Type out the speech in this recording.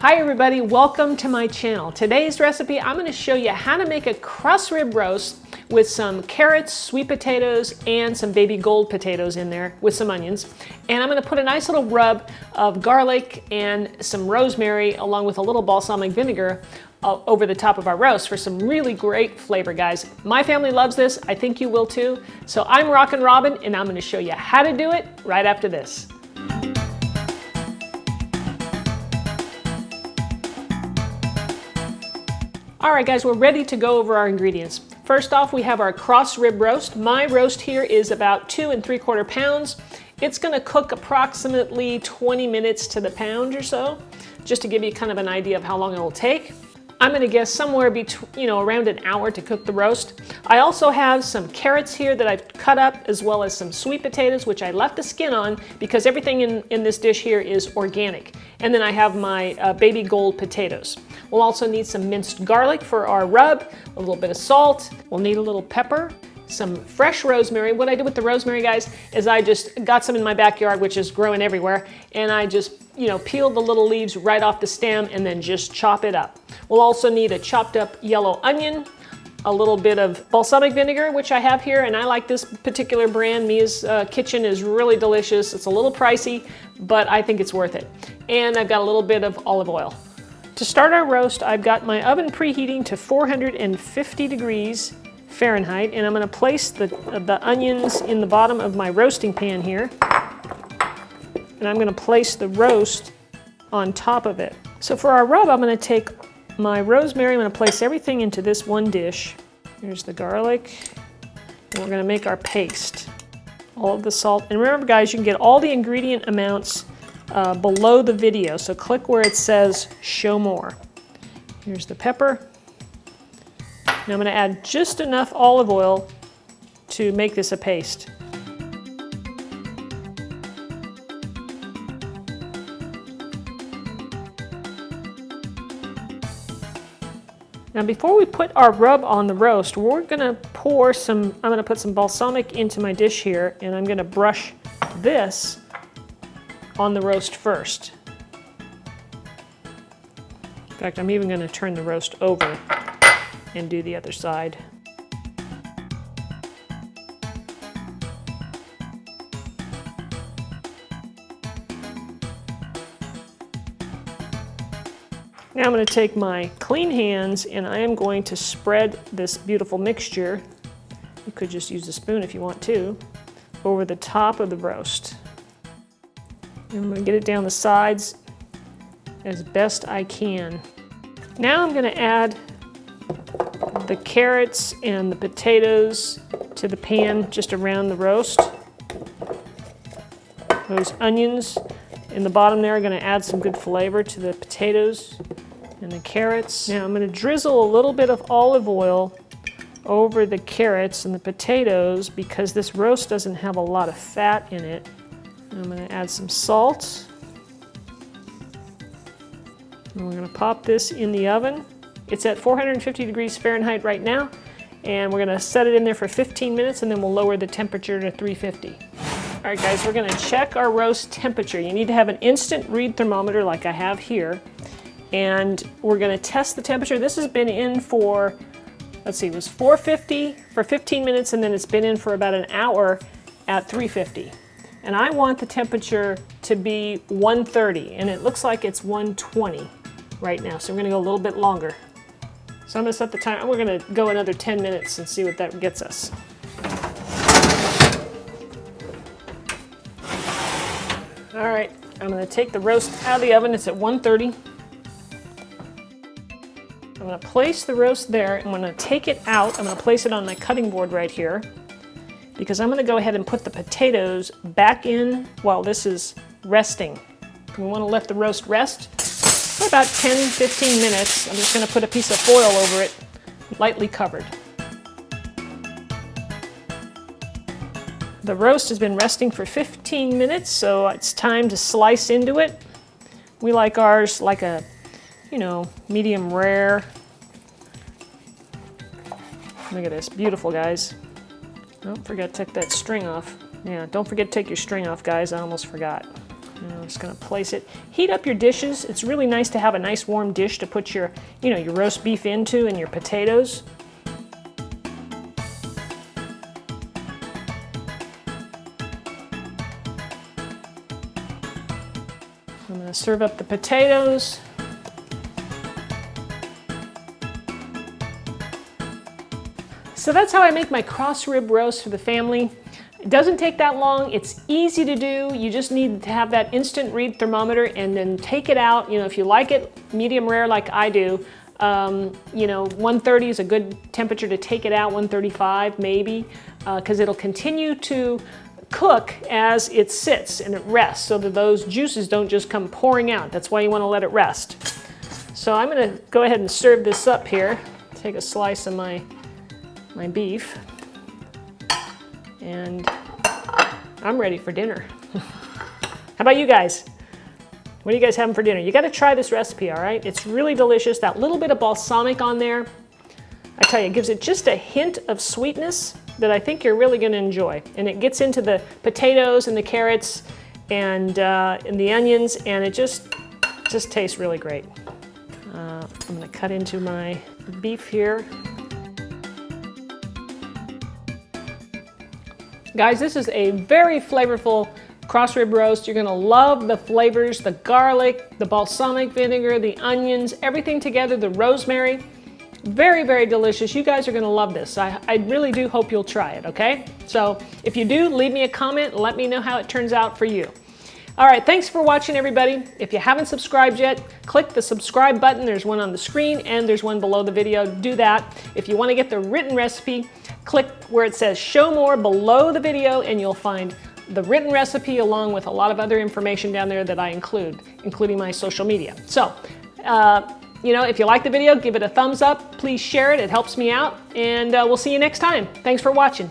Hi everybody, welcome to my channel. Today's recipe, I'm going to show you how to make a crust rib roast with some carrots, sweet potatoes, and some baby gold potatoes in there with some onions. And I'm going to put a nice little rub of garlic and some rosemary along with a little balsamic vinegar over the top of our roast for some really great flavor, guys. My family loves this. I think you will too. So I'm Rockin' Robin, and I'm going to show you how to do it right after this. All right, guys, we're ready to go over our ingredients. First off, we have our cross rib roast. My roast here is about 2 3/4 pounds. It's going to cook approximately 20 minutes to the pound or so, just to give you kind of an idea of how long it will take. I'm going to guess somewhere between, around an hour to cook the roast. I also have some carrots here that I've cut up, as well as some sweet potatoes, which I left the skin on because everything in this dish here is organic. And then I have my baby gold potatoes. We'll also need some minced garlic for our rub, a little bit of salt. We'll need a little pepper, some fresh rosemary. What I did with the rosemary, guys, is I just got some in my backyard, which is growing everywhere, and I just, peeled the little leaves right off the stem and then just chop it up. We'll also need a chopped up yellow onion, a little bit of balsamic vinegar, which I have here, and I like this particular brand. Mia's Kitchen is really delicious. It's a little pricey, but I think it's worth it. And I've got a little bit of olive oil. To start our roast, I've got my oven preheating to 450 degrees Fahrenheit, and I'm going to place the onions in the bottom of my roasting pan here, and I'm going to place the roast on top of it. So for our rub, I'm going to take my rosemary, I'm going to place everything into this one dish. Here's the garlic, and we're going to make our paste. All of the salt, and remember guys, you can get all the ingredient amounts below the video, so click where it says show more. Here's the pepper. Now I'm going to add just enough olive oil to make this a paste. Now before we put our rub on the roast, we're going to I'm going to put some balsamic into my dish here, and I'm going to brush this on the roast first. In fact, I'm even going to turn the roast over and do the other side. Now I'm going to take my clean hands and I am going to spread this beautiful mixture, you could just use a spoon if you want to, over the top of the roast. And I'm going to get it down the sides as best I can. Now I'm going to add the carrots and the potatoes to the pan just around the roast. Those onions in the bottom there are going to add some good flavor to the potatoes and the carrots. Now I'm going to drizzle a little bit of olive oil over the carrots and the potatoes because this roast doesn't have a lot of fat in it. I'm going to add some salt. And we're going to pop this in the oven. It's at 450 degrees Fahrenheit right now, and we're going to set it in there for 15 minutes and then we'll lower the temperature to 350. All right guys, we're going to check our roast temperature. You need to have an instant read thermometer like I have here, and we're going to test the temperature. This has been in for, let's see, it was 450 for 15 minutes, and then it's been in for about an hour at 350. And I want the temperature to be 130, and it looks like it's 120 right now, so we're going to go a little bit longer. So I'm going to set the timer, and we're going to go another 10 minutes and see what that gets us. All right, I'm going to take the roast out of the oven. It's at 130. I'm going to place the roast there. I'm going to take it out. I'm going to place it on my cutting board right here because I'm going to go ahead and put the potatoes back in while this is resting. We want to let the roast rest for about 10-15 minutes. I'm just going to put a piece of foil over it, lightly covered. The roast has been resting for 15 minutes, so it's time to slice into it. We like ours like a, medium rare. Look at this, beautiful guys. Don't forget to take that string off. Yeah, don't forget to take your string off, guys. I almost forgot. And I'm just going to place it. Heat up your dishes. It's really nice to have a nice warm dish to put your, your roast beef into and your potatoes. I'm going to serve up the potatoes. So that's how I make my cross rib roast for the family. It doesn't take that long. It's easy to do. You just need to have that instant read thermometer and then take it out. If you like it medium rare like I do, 130 is a good temperature to take it out, 135 maybe, because it'll continue to cook as it sits and it rests so that those juices don't just come pouring out. That's why you want to let it rest. So I'm going to go ahead and serve this up here. Take a slice of my beef, and I'm ready for dinner. How about you guys? What are you guys having for dinner? You got to try this recipe, all right? It's really delicious. That little bit of balsamic on there, I tell you, it gives it just a hint of sweetness that I think you're really going to enjoy. And it gets into the potatoes and the carrots and the onions, and it just tastes really great. I'm going to cut into my beef here. Guys, this is a very flavorful cross rib roast. You're gonna love the flavors, the garlic, the balsamic vinegar, the onions, everything together, the rosemary. Very, very delicious. You guys are gonna love this. I really do hope you'll try it, okay? So if you do, leave me a comment and let me know how it turns out for you. All right, thanks for watching, everybody. If you haven't subscribed yet, click the subscribe button. There's one on the screen and there's one below the video. Do that. If you wanna get the written recipe, click where it says show more below the video and you'll find the written recipe along with a lot of other information down there that I include, including my social media. So, if you like the video, give it a thumbs up. Please share it. It helps me out. And we'll see you next time. Thanks for watching.